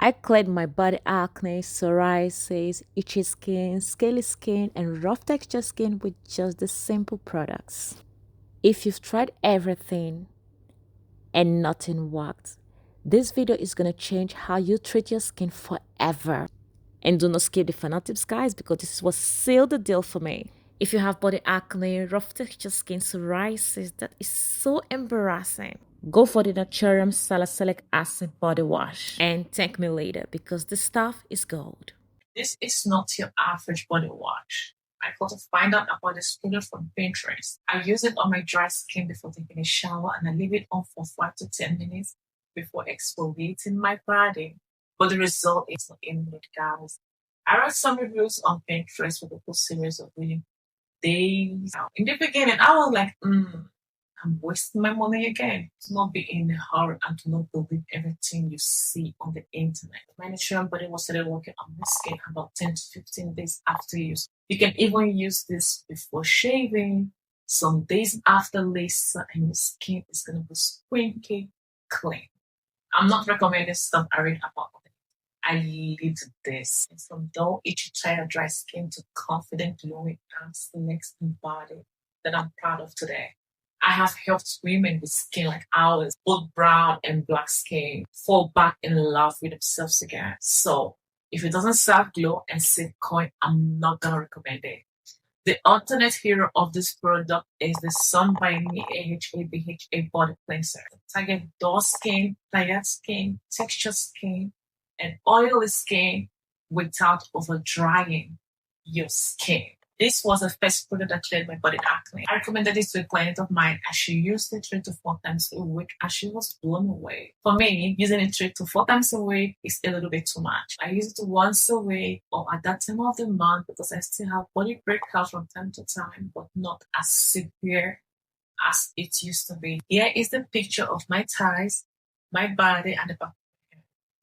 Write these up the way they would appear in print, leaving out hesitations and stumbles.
I cleared my body acne, psoriasis, itchy skin, scaly skin, and rough texture skin with just the simple products. If you've tried everything and nothing worked, this video is going to change how you treat your skin forever. And do not skip the final tips, guys, because this is what sealed the deal for me. If you have body acne, rough texture skin, psoriasis, that is so embarrassing, go for the Naturium Salicylic Acid body wash and thank me later because this stuff is gold. This is not your average body wash. I got to find out about this product from Pinterest. I use it on my dry skin before taking a shower and I leave it on for 5 to 10 minutes before exfoliating my body. But the result is not immediate, guys. I read some reviews on Pinterest with a full series of really days. In the beginning, I was like, I'm wasting my money again. Do not be in a hurry and do not believe everything you see on the internet. My Naturium body was started working on my skin about 10 to 15 days after use. You can even use this before shaving, some days after laser, and your skin is going to be squinky clean. I'm not recommending stuff I read about it. I live this. It's from dull, itchy, tired, dry skin to confident, glowing arms, legs, and body that I'm proud of today. I have helped women with skin like ours, both brown and black skin, fall back in love with themselves again. So, if it doesn't sell glow and save coin, I'm not gonna recommend it. The alternate hero of this product is the Sun by Me AHA BHA body cleanser. Target dull skin, tired skin, textured skin, and oily skin without over drying your skin. This was the first product that cleared my body acne. I recommended this to a client of mine and she used it 3 to 4 times a week and she was blown away. For me, using it 3 to 4 times a week is a little bit too much. I use it once a week or at that time of the month because I still have body breakouts from time to time, but not as severe as it used to be. Here is the picture of my thighs, my body, and the back.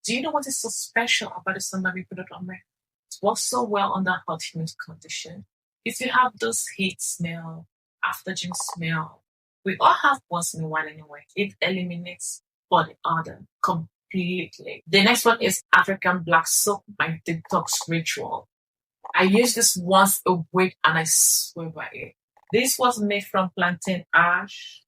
Do you know what is so special about the Sunbaby product on me? It works so well under hot, humid condition. If you have those heat smell, after gym smell, we all have once in a while anyway. It eliminates body odor completely. The next one is African Black Soap, my detox ritual. I use this once a week and I swear by it. This was made from plantain ash,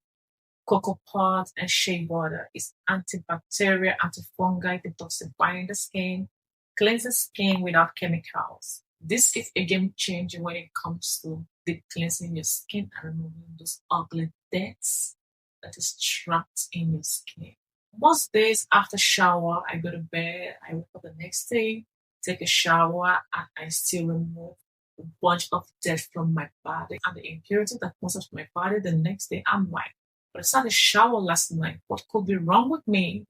cocoa pods, and shea butter. It's antibacterial, antifungal, detoxifying the skin, cleanses skin without chemicals. This is a game changer when it comes to deep cleansing your skin and removing those ugly debts that is trapped in your skin. Most days after shower, I go to bed, I wake up the next day, take a shower, and I still remove a bunch of dirt from my body and the impurity that comes out of my body. The next day, I'm white. But I started a shower last night. What could be wrong with me?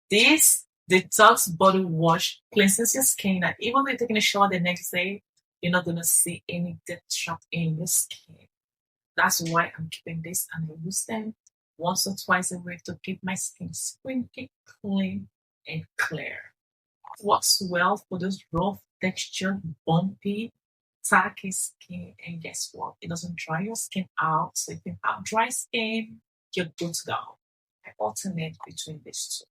This detox body wash cleanses your skin, and even if you're taking a shower the next day, you're not gonna see any dirt trapped in your skin. That's why I'm keeping this, and I use them once or twice a week to keep my skin squinky, clean, and clear. It works well for those rough, textured, bumpy, tacky skin, and guess what? It doesn't dry your skin out. So if you have dry skin, you're good to go. I alternate between these two.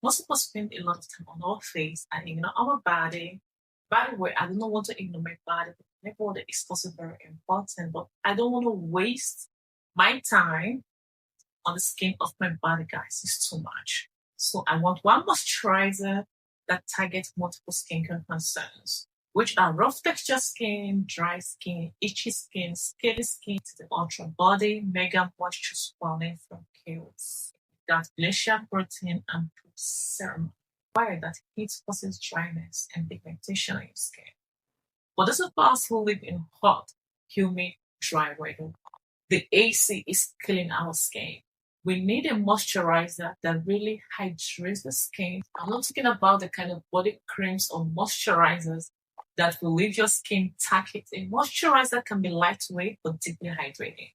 Most of us spend a lot of time on our face and ignore our body. By the way, I do not want to ignore my body. My body is also very important, but I don't want to waste my time on the skin of my body, guys. It's too much. So I want one moisturizer that targets multiple skincare concerns, which are rough texture skin, dry skin, itchy skin, scaly skin, to the ultra body, mega moisture spawning from kills. That glacial protein and serum require that heat causes dryness and pigmentation in your skin. For those of us who live in hot, humid, dry weather, the AC is killing our skin. We need a moisturizer that really hydrates the skin. I'm not talking about the kind of body creams or moisturizers that will leave your skin tacky. A moisturizer can be lightweight but deeply hydrating.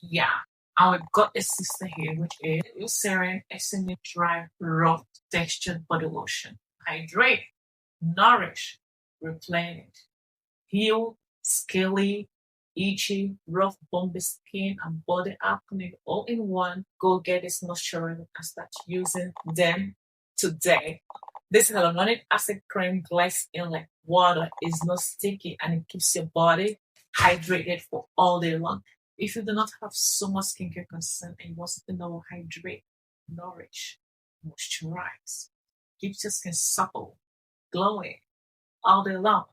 Yeah. And we've got a sister here, which is Eucerin Eczema Dry Rough Textured Body Lotion. Hydrate, nourish, replenish, heal, scaly, itchy, rough, bumpy skin, and body acne all in one. Go get this moisturizer and start using them today. This hyaluronic acid cream glides in like water, is not sticky, and it keeps your body hydrated for all day long. If you do not have so much skincare concern and you want something that will hydrate, nourish, moisturize, keeps your skin supple, glowing all day long,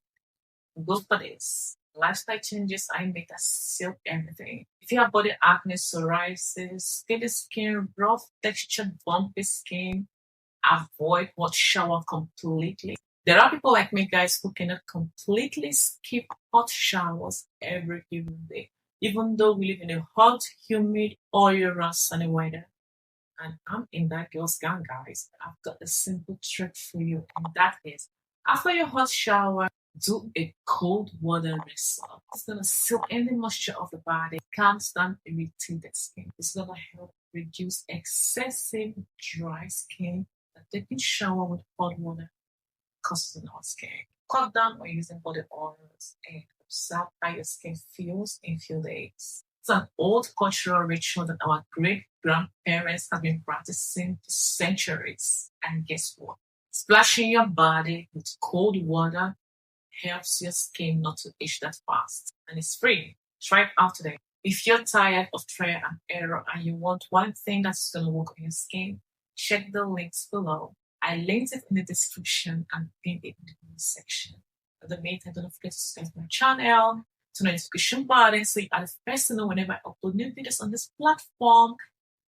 go for this. Lifestyle changes I make that seal everything. If you have body acne, psoriasis, skin, rough textured, bumpy skin, avoid hot shower completely. There are people like me, guys, who cannot completely skip hot showers every given day, even though we live in a hot, humid, oil-run sunny weather. And I'm in that girl's gown, guys. I've got a simple trick for you, and that is after your hot shower, do a cold water rinse off. It's gonna seal any moisture of the body, calms down irritated skin. It's gonna help reduce excessive dry skin that taking shower with hot water causes in our skin. Cut down on using body oils and observe how your skin feels in few days. It's an old cultural ritual that our great grandparents have been practicing for centuries. And guess what? Splashing your body with cold water helps your skin not to itch that fast. And it's free. Try it out today. If you're tired of trial and error and you want one thing that's going to work on your skin, check the links below. I linked it in the description and pinned it in the comment section. In the meantime, don't forget to subscribe to my channel, turn on the notification button so you are the first to know whenever I upload new videos on this platform.